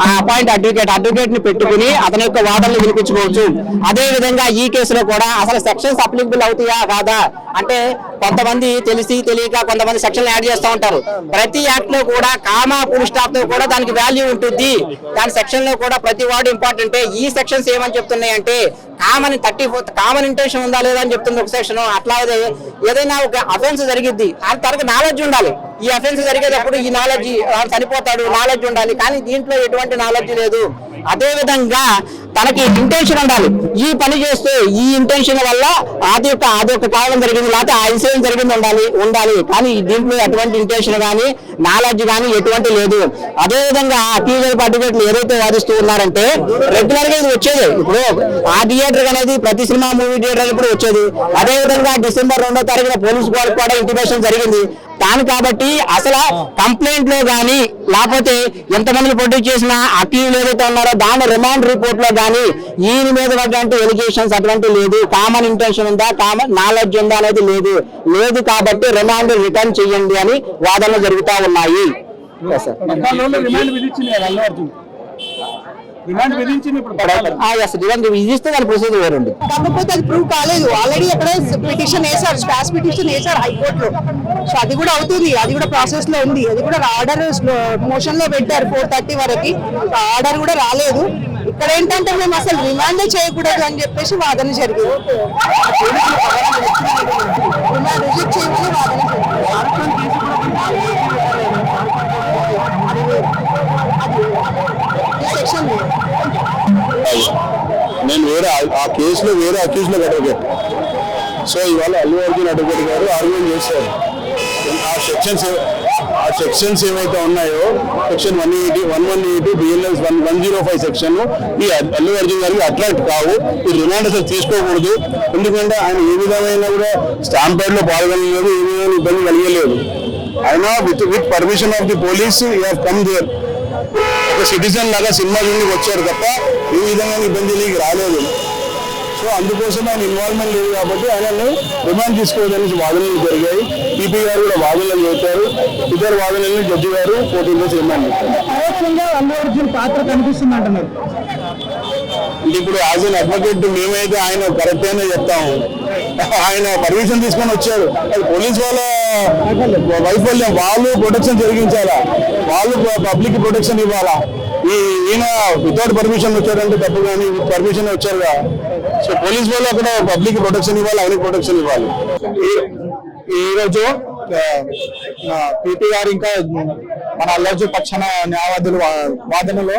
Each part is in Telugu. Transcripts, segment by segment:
అపాయింట్ అడ్వకేట్ ని పెట్టుకుని అతని యొక్క వాదనలు వినిపించుకోవచ్చు. అదే విధంగా ఈ కేసులో కూడా అసలు సెక్షన్స్ అప్లికబుల్ అవుతాయా కాదా అంటే కొంతమంది తెలిసి తెలియక కొంతమంది సెక్షన్లు యాడ్ చేస్తూ ఉంటారు. ప్రతి యాక్ట్ లో కూడా కామా ఫుల్ స్టాప్ తో కూడా దానికి వాల్యూ ఉంటుంది. దాని సెక్షన్ లో కూడా ప్రతి వార్డు ఇంపార్టెంట్. ఈ సెక్షన్స్ ఏమని చెప్తున్నాయి అంటే కామన్ ఇంటెన్షన్ ఉందా లేదా అని చెప్తుంది ఒక సెక్షన్. అట్లాగే ఏదైనా ఒక అఫెన్స్ జరిగిద్ది దాని తరకు నాలెడ్జ్ ఉండాలి. ఈ అఫెన్స్ జరిగేటప్పుడు ఈ నాలెడ్జ్ చనిపోతాడు నాలెడ్జ్ ఉండాలి. కానీ దీంట్లో ఎటువంటి నాలెడ్జ్ లేదు. అదే విధంగా తనకి ఇంటెన్షన్ ఉండాలి. ఈ పని చేస్తే ఈ ఇంటెన్షన్ వల్ల అది ఒక కారణం జరిగింది లేకపోతే ఆ ఇన్సిడెంట్ జరిగింది ఉండాలి. కానీ దీంట్లో ఎటువంటి ఇంటెన్షన్ కానీ నాలెడ్జ్ కానీ ఎటువంటి లేదు. అదే విధంగా అక్యూజ్డ్ అడ్వకేట్లు ఏదైతే వాదిస్తూ ఉన్నారంటే రెగ్యులర్ గా ఇది వచ్చేది. ఇప్పుడు ఆ థియేటర్ అనేది ప్రతి సినిమా మూవీ థియేటర్ ఇప్పుడు వచ్చేది. అదే విధంగా December 2వ తారీఖున పోలీస్ వాళ్ళకి కూడా ఇంటిమేషన్ జరిగింది. దాని కాబట్టి అసలు కంప్లైంట్ లో గానీ లేకపోతే ఎంతమంది ప్రొడ్యూస్ చేసిన అక్యూజ్ ఏదైతే ఉన్నారో దాని రిమాండ్ రిపోర్ట్ లో గానీ ఈయన మీద అటువంటి ఎలిగేషన్స్ అటువంటి లేదు. కామన్ ఇంటెన్షన్ ఉందా కామన్ నాలెడ్జ్ ఉందా అనేది లేదు కాబట్టి రిమాండ్ రిటర్న్ చేయండి అని వాదనలు జరుగుతూ ఉన్నాయి. విధిస్తే దాని ప్రొసీజర్ వేరండి. కాకపోతే అది ప్రూవ్ కాలేదు. ఆల్రెడీ అక్కడ పిటిషన్ వేశారు, స్పాస్ పిటిషన్ వేశారు హైకోర్టులో. సో అది కూడా అవుతుంది, అది కూడా ప్రాసెస్ లో ఉంది. అది కూడా ఆర్డర్ మోషన్ లో పెట్టారు 4:30 వరకు. ఆర్డర్ కూడా రాలేదు. ఇక్కడ ఏంటంటే మేము అసలు రిమాండ్ చేయకూడదు అని చెప్పేసి వాదన జరిగింది. రిమాండ్ రిజెక్ట్ చేయమని వాదన సెక్షన్ నేను వేరే ఆ కేసులో వేరే అక్యూజ్లో అడ్వకేట్. సో ఇవాళ అల్లు అర్జున్ అడ్వకేట్ గారు ఆర్గ్యుమెంట్ చేశారు. ఆ సెక్షన్స్ ఏవైతే ఉన్నాయో సెక్షన్ 180, 118, BNS 105 సెక్షన్ ఈ అల్లు అర్జున్ గారికి అట్రాక్ట్ కావు. ఈ రిమాండ్ అసలు తీసుకోకూడదు. ఎందుకంటే ఆయన ఏ విధమైన కూడా స్టాంప్ ప్యాడ్ లో పాల్గొనలేదు, ఏ విధమైన ఇబ్బంది కలిగలేదు. ఆయన with permission of the police you have come there. ఒక సిటిజన్ లాగా సినిమా నుండి వచ్చారు తప్ప ఏ విధంగా ఇబ్బందిలోకి రాలేదు. సో అందుకోసం ఆయన ఇన్వాల్వ్మెంట్ లేదు కాబట్టి ఆయనను రిమాండ్ తీసుకోవడానికి వాదనలు జరిగాయి. పీపీ గారు కూడా వాదనలు చేశారు. ఇద్దరు వాదనలను జడ్జి గారు 14 days రిమాండ్ ఇచ్చారు. అల్లు అర్జున్ పాత్ర కనిపిస్తుంది అంటున్నారు. అంటే ఇప్పుడు యాజ్ అన్ అడ్వకేట్ మేమైతే ఆయన కరెక్ట్ అయినా చెప్తాము. ఆయన పర్మిషన్ తీసుకొని వచ్చారు. అది పోలీస్ వాళ్ళ వైఫల్యం. వాళ్ళు ప్రొటెక్షన్ జరిగించాలా, వాళ్ళు పబ్లిక్ ప్రొటెక్షన్ ఇవ్వాలా. ఈయన వితౌట్ పర్మిషన్ వచ్చారంటే తప్పు, కానీ పర్మిషన్ వచ్చారుగా. సో పోలీస్ వాళ్ళు అక్కడ పబ్లిక్ ప్రొటెక్షన్ ఇవ్వాలి, ఆయనకి ప్రొటెక్షన్ ఇవ్వాలి. ఈరోజు పీపీ గారు ఇంకా మన అల్లు అర్జున్ పక్షాన న్యాయవాదులు వాదనలో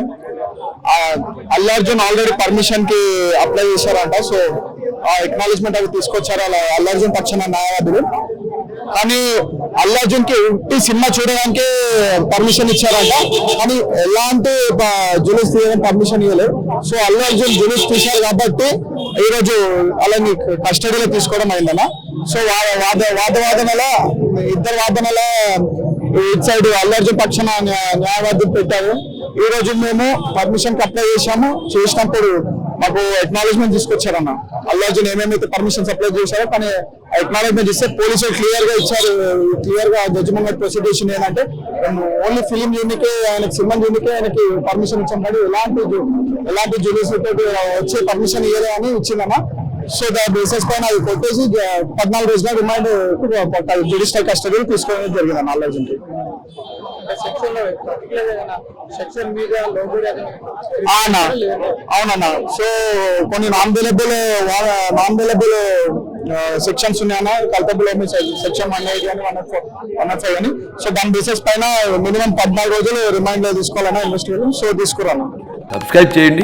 అల్లు అర్జున్ ఆల్రెడీ పర్మిషన్ కి అప్లై చేశారంట. సో ఆ ఎక్నాలజ్మెంట్ అవి తీసుకొచ్చారు అల్లు అర్జున్ పక్షాన న్యాయవాదులు. కానీ అల్లు అర్జున్ కి సినిమా చూడడానికి పర్మిషన్ ఇచ్చారంట, కానీ ఎలాంటి జులూస్ తీయడానికి పర్మిషన్ ఇవ్వలేదు. సో అల్లు అర్జున్ జులూస్ తీశారు కాబట్టి ఈరోజు అలాని కస్టడీలో తీసుకోవడం అయిందన్న. సో వాదనల ఇద్దరు వాదనల ఇటు సైడ్ అల్లు అర్జున్ పక్షాన న్యాయవాదులు పెట్టారు. ఈ రోజు మేము పర్మిషన్ కి అప్లై చేసినప్పుడు మాకు ఎక్నాలజ్మెంట్ తీసుకొచ్చారన్న. అల్లు అర్జున్ ఏమేమైతే పర్మిషన్స్ అప్లై చేశారో కానీ ఎక్నాలజ్మెంట్ ఇస్తే పోలీసులు క్లియర్ గా ఇచ్చారు. క్లియర్ గా జడ్జిమెంట్ ప్రొసీడ్యూషన్ ఏంటంటే ఓన్లీ ఫిలిం యూనికే ఆయనకి సినిమా యూనికే ఆయనకి పర్మిషన్ ఇచ్చాం. కానీ ఎలాంటి జుడిస్ వచ్చే పర్మిషన్ ఇవ్వలే అని ఇచ్చిందమ్మా. సో దాని బేసిస్ పైన అది కొట్టేసి 14 రోజుల రిమైండ్ జ్యుడిషియల్ కస్టడీ తీసుకోవడం జరిగిందన్న అల్లు అర్జున్ కి. అవునన్నా. సో కొన్ని నాన్ అవైలబుల్ సెక్షన్స్ ఉన్నాయన్న. కల్పబుల్ సెక్షన్ 180 అని 105 అని. సో దాని బేసిస్ పైన మినిమం 14 రోజులు రిమైండ్ లో తీసుకోవాలన్నా ఇన్వెస్టిగేషన్. సో తీసుకురాను. సబ్స్క్రైబ్ చేయండి.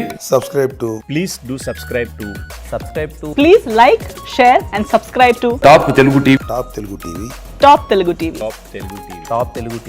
Please do subscribe to. Please like, share and subscribe to top Telugu TV. Top Telugu TV. Top Telugu TV.